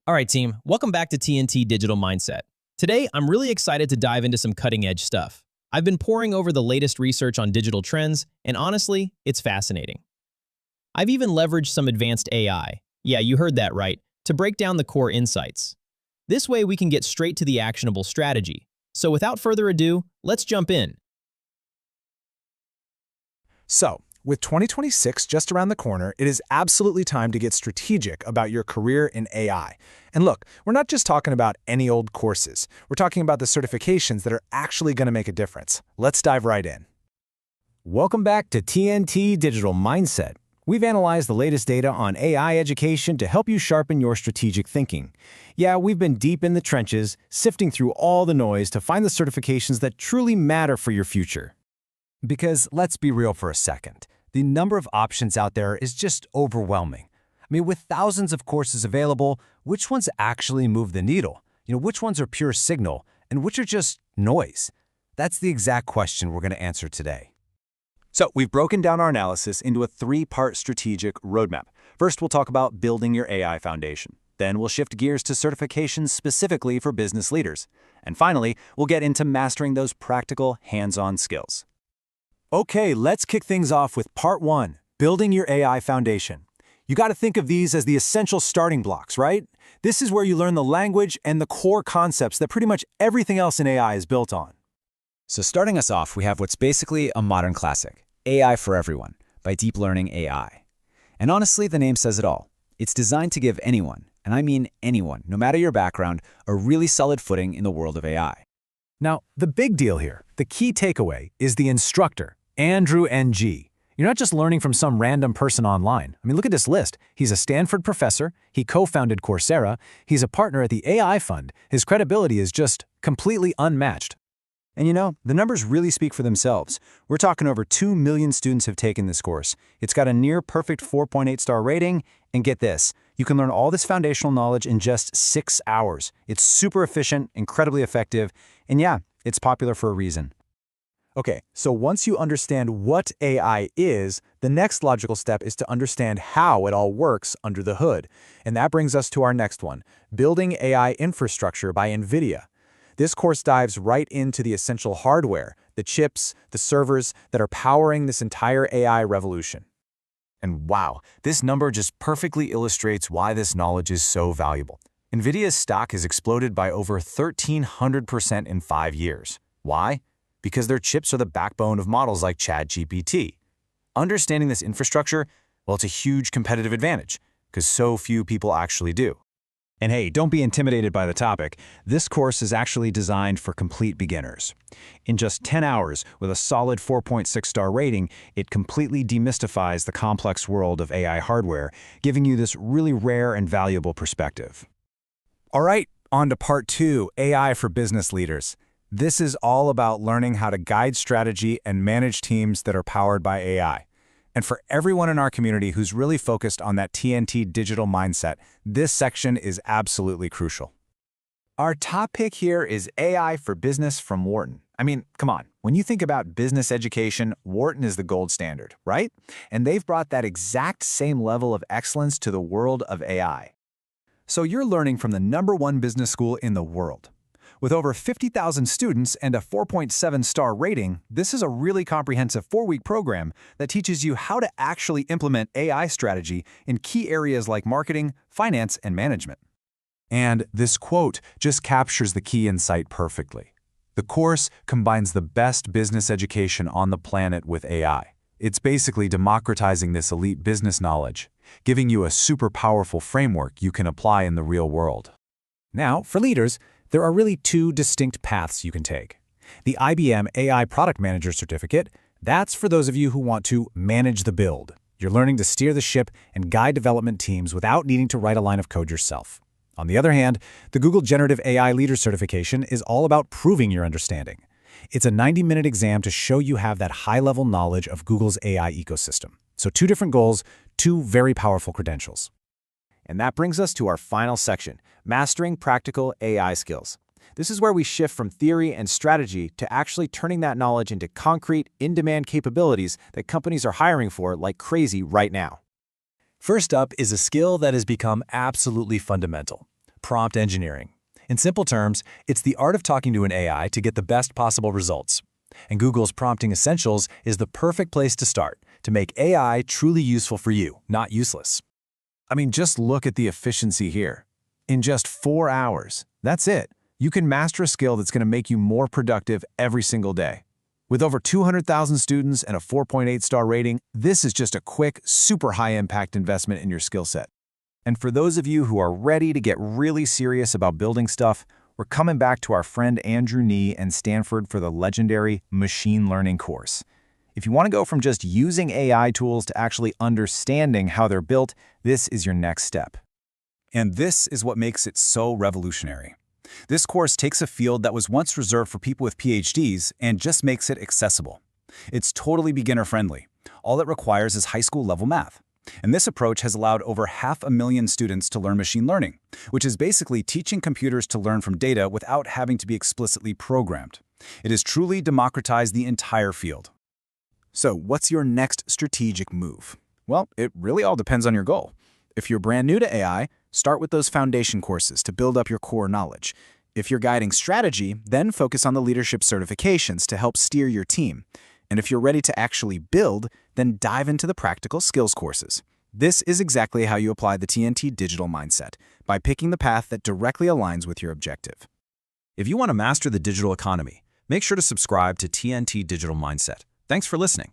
All right, team, welcome back to TNT Digital Mindset. Today, I'm really excited to dive into some cutting-edge stuff. I've been poring over the latest research on digital trends, and honestly, it's fascinating. I've even leveraged some advanced AI, yeah, you heard that right, to break down the core insights. This way, we can get straight to the actionable strategy. So without further ado, let's jump in. So, with 2026 just around the corner, it is absolutely time to get strategic about your career in AI. And look, we're not just talking about any old courses. We're talking about the certifications that are actually going to make a difference. Let's dive right in. Welcome back to TNT Digital Mindset. We've analyzed the latest data on AI education to help you sharpen your strategic thinking. Yeah, we've been deep in the trenches, sifting through all the noise to find the certifications that truly matter for your future. Because let's be real for a second, the number of options out there is just overwhelming. I mean, with thousands of courses available, which ones actually move the needle? Which ones are pure signal and which are just noise? That's the exact question we're going to answer today. So we've broken down our analysis into a three-part strategic roadmap. First, we'll talk about building your AI foundation. Then we'll shift gears to certifications specifically for business leaders. And finally, we'll get into mastering those practical, hands-on skills. Okay, let's kick things off with part 1, building your AI foundation. You got to think of these as the essential starting blocks, right? This is where you learn the language and the core concepts that pretty much everything else in AI is built on. So starting us off, we have what's basically a modern classic, AI for Everyone, by Deep Learning AI. And honestly, the name says it all. It's designed to give anyone, and I mean anyone, no matter your background, a really solid footing in the world of AI. Now, the big deal here, the key takeaway, is the instructor, Andrew Ng. You're not just learning from some random person online. I mean, look at this list. He's a Stanford professor, he co-founded Coursera, he's a partner at the AI Fund. His credibility is just completely unmatched. And the numbers really speak for themselves. We're talking over 2 million students have taken this course. It's got a near-perfect 4.8-star rating, and get this, you can learn all this foundational knowledge in just 6 hours. It's super efficient, incredibly effective, and yeah, it's popular for a reason. Okay, so once you understand what AI is, the next logical step is to understand how it all works under the hood. And that brings us to our next one, Building AI Infrastructure by NVIDIA. This course dives right into the essential hardware, the chips, the servers that are powering this entire AI revolution. And wow, this number just perfectly illustrates why this knowledge is so valuable. NVIDIA's stock has exploded by over 1,300% in 5 years. Why? Because their chips are the backbone of models like ChatGPT. Understanding this infrastructure, well, it's a huge competitive advantage, because so few people actually do. And hey, don't be intimidated by the topic. This course is actually designed for complete beginners. In just 10 hours, with a solid 4.6-star rating, it completely demystifies the complex world of AI hardware, giving you this really rare and valuable perspective. All right, on to part 2, AI for business leaders. This is all about learning how to guide strategy and manage teams that are powered by AI. And for everyone in our community who's really focused on that TNT digital mindset, this section is absolutely crucial. Our top pick here is AI for Business from Wharton. I mean, come on, when you think about business education, Wharton is the gold standard, right? And they've brought that exact same level of excellence to the world of AI. So you're learning from the #1 business school in the world. With over 50,000 students and a 4.7-star rating, this is a really comprehensive 4-week program that teaches you how to actually implement AI strategy in key areas like marketing, finance, and management. And this quote just captures the key insight perfectly. The course combines the best business education on the planet with AI. It's basically democratizing this elite business knowledge, giving you a super powerful framework you can apply in the real world. Now, for leaders, there are really 2 distinct paths you can take. The IBM AI Product Manager Certificate, that's for those of you who want to manage the build. You're learning to steer the ship and guide development teams without needing to write a line of code yourself. On the other hand, the Google Generative AI Leader Certification is all about proving your understanding. It's a 90-minute exam to show you have that high-level knowledge of Google's AI ecosystem. So 2 different goals, 2 very powerful credentials. And that brings us to our final section, Mastering Practical AI Skills. This is where we shift from theory and strategy to actually turning that knowledge into concrete, in-demand capabilities that companies are hiring for like crazy right now. First up is a skill that has become absolutely fundamental: prompt engineering. In simple terms, it's the art of talking to an AI to get the best possible results. And Google's Prompting Essentials is the perfect place to start to make AI truly useful for you, not useless. I mean, just look at the efficiency here. In just 4 hours, that's it. You can master a skill that's going to make you more productive every single day. With over 200,000 students and a 4.8-star rating, this is just a quick, super high-impact investment in your skill set. And for those of you who are ready to get really serious about building stuff, we're coming back to our friend Andrew Nee and Stanford for the legendary machine learning course. If you want to go from just using AI tools to actually understanding how they're built, this is your next step. And this is what makes it so revolutionary. This course takes a field that was once reserved for people with PhDs and just makes it accessible. It's totally beginner-friendly. All it requires is high school-level math. And this approach has allowed over 500,000 students to learn machine learning, which is basically teaching computers to learn from data without having to be explicitly programmed. It has truly democratized the entire field. So, what's your next strategic move? Well, it really all depends on your goal. If you're brand new to AI, start with those foundation courses to build up your core knowledge. If you're guiding strategy, then focus on the leadership certifications to help steer your team. And if you're ready to actually build, then dive into the practical skills courses. This is exactly how you apply the TNT digital mindset, by picking the path that directly aligns with your objective. If you want to master the digital economy, make sure to subscribe to TNT Digital Mindset. Thanks for listening.